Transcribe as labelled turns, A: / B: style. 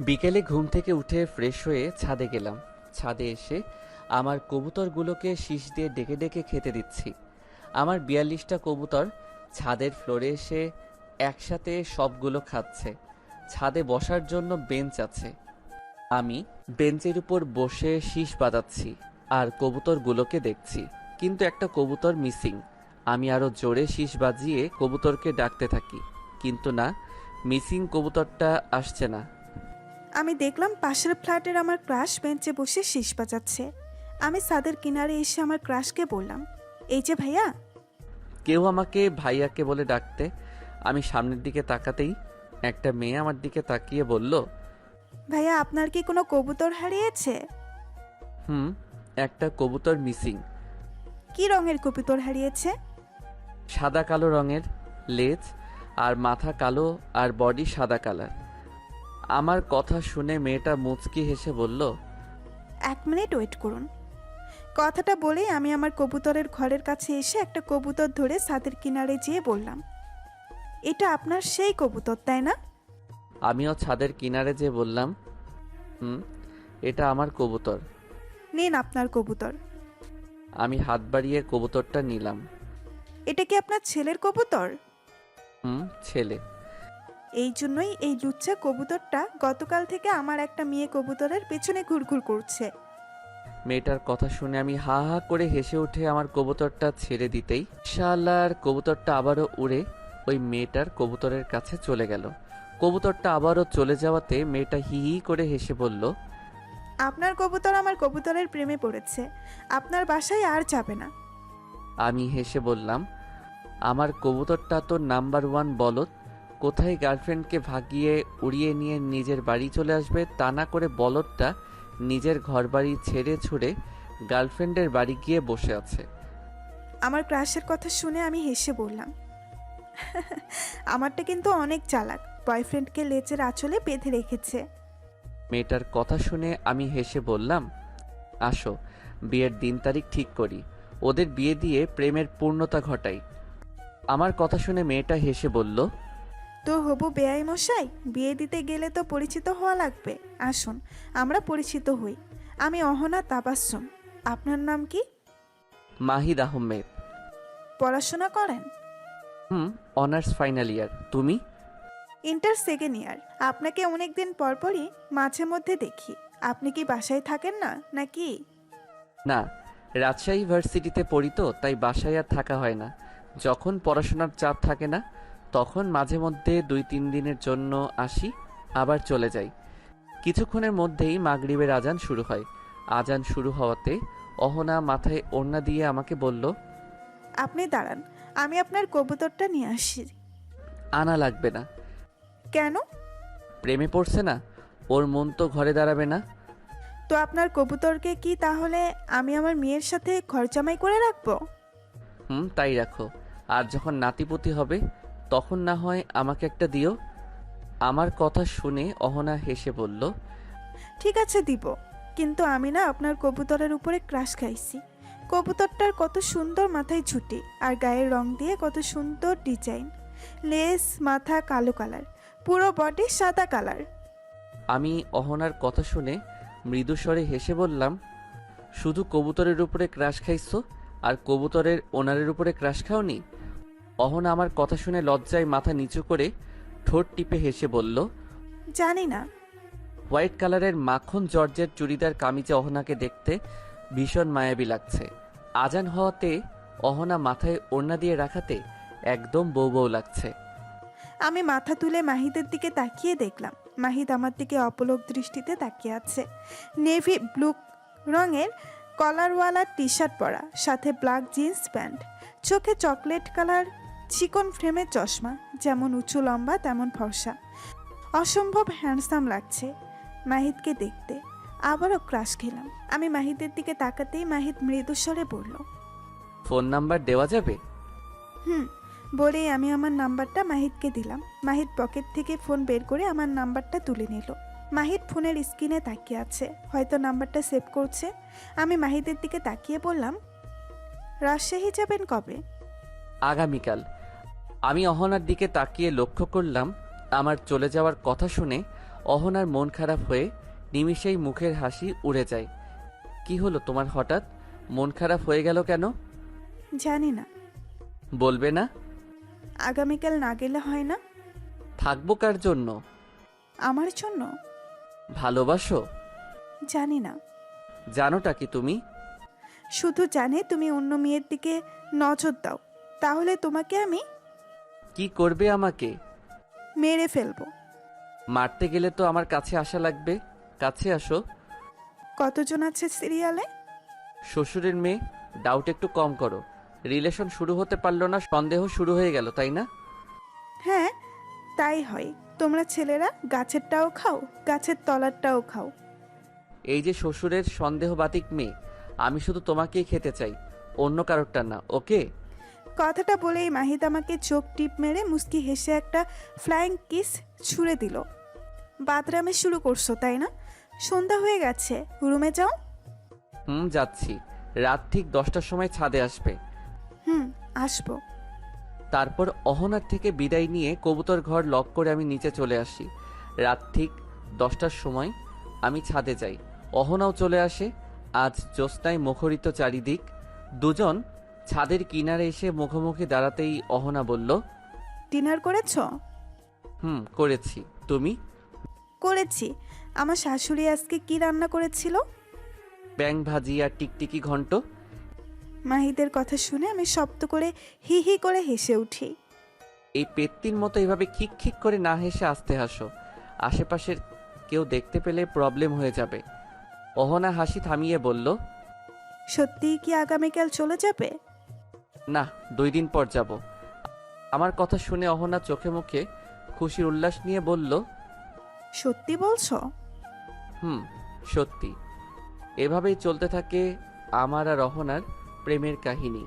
A: বিকেলে ঘুম থেকে উঠে ফ্রেশ হয়ে ছাদে গেলাম। ছাদে এসে আমার কবুতরগুলোকে শীষ দিয়ে ডেকে ডেকে খেতে দিচ্ছি। আমার ৪২টা কবুতর ছাদের ফ্লোরে এসে একসাথে সবগুলো খাচ্ছে। ছাদে বসার জন্য বেঞ্চ আছে। আমি বেঞ্চের উপর বসে শীষ বাজাচ্ছি আর কবুতরগুলোকে দেখছি, কিন্তু একটা কবুতর মিসিং। আমি আরো জোরে শীষ বাজিয়ে কবুতরকে ডাকতে থাকি, কিন্তু না, মিসিং কবুতরটা আসছে না।
B: আমি দেখলাম পাশের ফ্ল্যাটের আমার ক্রাশ বেঞ্চে বসে শীষ বাজাচ্ছে। আমি ছাদের কিনারে এসে আমার ক্রাশকে বললাম, এই যে ভাইয়া।
A: কেউ আমাকে ভাইয়াকে বলে ডাকতে আমি সামনের দিকে তাকাতেই একটা মেয়ে আমার দিকে তাকিয়ে বলল,
B: ভাইয়া, আপনার কি কোনো কবুতর হারিয়েছে?
A: হুম, একটা কবুতর মিসিং।
B: কি রঙের কবুতর হারিয়েছে?
A: সাদা কালো রঙের, লেজ আর মাথা কালো আর বডি সাদা কালার। আমার কথা শুনে মেয়েটা মুচকি হেসে বলল,
B: 1 মিনিট ওয়েট করুন। কথাটা বলেই আমি আমার কবুতরের ঘরের কাছে এসে একটা কবুতর ধরে ছাদের কিনারে যেয়ে বললাম, এটা আপনার সেই কবুতর, তাই না?
A: আমিও ছাদের কিনারে যেয়ে বললাম, হুম, এটা আমার কবুতর।
B: নিন আপনার কবুতর।
A: আমি হাত বাড়িয়ে কবুতরটা নিলাম।
B: এটা কি আপনার ছেলের কবুতর?
A: হুম, ছেলে।
B: এই জন্যই এই লুচ্চা কবুতরটা গতকাল থেকে আমার একটা মেয়ে কবুতরের পেছনে ঘুরঘুর করছে।
A: মেয়েটার কথা শুনে আমি হা হা করে হেসে উঠে আমার কবুতরটা ছেড়ে দিতেই শালার কবুতরটা আবারও উড়ে ওই মেয়েটার কবুতরের কাছে চলে গেল। কবুতরটা আবারও চলে যাওয়াতে মেয়েটা হি হি করে হেসে বলল,
B: আপনার কবুতর আমার কবুতরের প্রেমে পড়েছে, আপনার বাসায় আর যাবে না।
A: আমি হেসে বললাম, আমার কবুতরটা তো নাম্বার 1 বলদ, কোথায় গার্লফ্রেন্ডকে ভাগিয়ে উড়িয়ে নিয়ে নিজের বাড়ি চলে আসবে, তা না করে বলদটা নিজের ঘরবাড়ি ছেড়ে ছুড়ে গার্লফ্রেন্ডের বাড়ি গিয়ে বসে আছে।
B: আমার ক্রাশের কথা শুনে আমি হেসে বললাম, আমারটা কিন্তু অনেক চালাক, বয়ফ্রেন্ডকে লেজের আঁচলে বেঁধে রেখেছে।
A: মেয়েটার কথা শুনে আমি হেসে বললাম, আসো বিয়ের দিন তারিখ ঠিক করি, ওদের বিয়ে দিয়ে প্রেমের পূর্ণতা ঘটাই। আমার কথা শুনে মেয়েটা হেসে বলল,
B: তো হবু বেয়াই মশাই, বিয়ে দিতে গেলে তো পরিচিত হওয়া লাগবে। আসুন আমরা পরিচিত হই। আমি অহনা তাবাসসুম। আপনার নাম কি?
A: মাহিদ আহমেদ।
B: পড়াশোনা করেন?
A: হুম, অনার্স ফাইনাল ইয়ার। তুমি?
B: Inter second year. আপনাকে অনেক দিন পর পরই মাঝে মধ্যে দেখি। আপনি কি বাসায় থাকেন না নাকি?
A: না, রাজশাহী ভার্সিটিতে পড়ি তো, তাই বাসায় আর থাকা হয় না। যখন পড়াশোনার চাপ থাকে না তখন মাঝে মধ্যে 2-3 দিনের জন্য আসি, আবার চলে যাই। কিছুক্ষণের মধ্যেই মাগরিবের আজান শুরু হয়। আজান শুরু হওয়াতে অহনা মাথায় ওড়না দিয়ে আমাকে বলল,
B: আপনি দাঁড়ান, আমি আপনার কবুতরটা নিয়ে আসি।
A: আনা লাগবে না।
B: কেন?
A: প্রেমে পড়ছে না, ওর মন তো ঘরে দাঁড়াবে না।
B: তো আপনার কবুতরকে কি তাহলে আমি আমার মেয়ের সাথে ঘর জামাই করে রাখবো?
A: হুম, তাই রাখো। আর যখন নাতিপতি হবে তখন না হয় আমাকে একটা দিও। আমার কথা শুনে অহনা হেসে বলল,
B: ঠিক আছে দিব, কিন্তু আমি না আপনার কবুতরের উপরে ক্রাশ খাইছি। কবুতরটার কত সুন্দর মাথায় ঝুঁটি আর গায়ের রং দিয়ে কত সুন্দর ডিজাইন। লেস, মাথা কালো কালার, পুরো বডি সাদা কালার।
A: আমি অহনার কথা শুনে মৃদু স্বরে হেসে বললাম, শুধু কবুতরের উপরে ক্রাশ খাইছো আর কবুতরের ওনারের উপরে ক্রাশ খাওনি? অহনা আমার কথা শুনে লজ্জায় মাথা নিচু করে ঠোঁট টিপে হেসে বলল,
B: জানি না।
A: হোয়াইট কালারের মাখন জর্জের চুড়িদার কামিজে অহনাকে দেখতে ভীষণ মায়াবী লাগছে। আজান হওয়াতে অহনা মাথায় ওড়না দিয়ে রাখাতে একদম বউ বউ লাগছে।
B: আমি মাথা তুলে মাহিদের দিকে তাকিয়ে দেখলাম মাহিদ আমার দিকে অপলক দৃষ্টিতে তাকিয়ে আছে। নেভি ব্লু রঙের কলারওয়ালা টি শার্ট পরা, সাথে ব্ল্যাক জিন্স প্যান্ট, চোখে চকলেট কালার চিকন ফ্রেমের চশমা, যেমন উঁচু লম্বা তেমন ফর্সা। অসম্ভব হ্যান্ডসাম লাগছে মাহিদকে দেখতে। আবারও ক্রাশ খেলাম। আমি মাহিদের দিকে তাকাতেই মাহিদ মৃদুস্বরে বলল,
A: ফোন নাম্বার দেওয়া যাবে?
B: হুম। বলেই আমি আমার নাম্বারটা মাহিদকে দিলাম। মাহিদ পকেট থেকে ফোন বের করে আমার নাম্বারটা তুলে নিল। মাহিদ ফোনের স্ক্রিনে তাকিয়ে আছে, হয়তো নাম্বারটা সেভ করছে। আমি মাহিদের দিকে তাকিয়ে বললাম, রাজশাহী যাবেন কবে?
A: আগামীকাল। আমি অহনার দিকে তাকিয়ে লক্ষ্য করলাম আমার চলে যাওয়ার কথা শুনে অহনার মন খারাপ হয়ে নিমিষেই মুখের হাসি উড়ে যায়। কি হলো তোমার, হঠাৎ মন খারাপ হয়ে গেল কেন?
B: জানি না।
A: বলবে না?
B: আগামীকাল না গেলে হয় না?
A: থাকবো কার জন্য?
B: আমার জন্য।
A: ভালোবাসো?
B: জানি না।
A: জানোটা কি তুমি?
B: শুধু জানে তুমি অন্য মেয়ের দিকে নজর দাও, তাহলে তোমাকে আমি
A: কি করবে আমাকে?
B: মেরে ফেলবো।
A: মারতে গেলে তো আমার কাছে আসা লাগবে। কাছে আসো।
B: কতজন আছে সিরিয়ালে?
A: শ্বশুরের মেয়ে, ডাউট একটু কম করো। রিলেশন শুরু হতে পারলো না, সন্দেহ শুরু হয়ে গেল, তাই না?
B: হ্যাঁ, তাই হয়। তোমরা ছেলেরা গাছেরটাও খাও, গাছের তলারটাও খাও।
A: এই যে শ্বশুরের সন্দেহবাতিক মেয়ে, আমি শুধু তোমাকেই খেতে চাই, অন্য কারোরটা না, ওকে?
B: কথাটা বলেই মাহিদ আমাকে চোখ টিপ মেরে মুস্কি হেসে একটা ফ্লাইং কিস ছুঁড়ে দিল। বাদরামে শুরু করছো তাই না? সন্ধ্যা হয়ে গেছে, রুমে যাও।
A: যাচ্ছি। রাত ঠিক 10টার সময় ছাদে আসবে।
B: আসবো।
A: তারপর অহনার থেকে বিদায় নিয়ে কবুতর ঘর লক করে আমি নিচে চলে আসি। রাত ঠিক 10টার সময় আমি ছাদে যাই। অহনাও চলে আসে। আজ জ্যোৎস্নায় মুখরিত চারিদিক। দুজন ছাদের কিনারে এসে মুখোমুখি দাঁড়াতেই অহনা বলল,
B: ডিনার করেছো?
A: করেছি। তুমি?
B: করেছি। আমার শাশুড়ি আজকে কি রান্না করেছিল?
A: ব্যাং ভাজি আর টিকটিকি ঘন্ট।
B: মাহিদের কথা শুনে আমি শব্দ করে হি হি করে হেসে উঠি।
A: এই পেত্তির মতো এভাবে খিক খিক করে না হেসে আসতে হাসো। আশেপাশের কেউ দেখতে পেলে প্রবলেম হয়ে যাবে। অহনা হাসি থামিয়ে বলল,
B: সত্যিই কি আগামীকাল চলে যাবে?
A: না, 2 দিন পর যাব। আমার কথা শুনে অহনা চোখে মুখে খুশির উল্লাস নিয়ে বলল,
B: সত্যি বলছো?
A: সত্যি। এভাবেই চলতে থাকে আমার আর অহনার প্রেমের কাহিনী।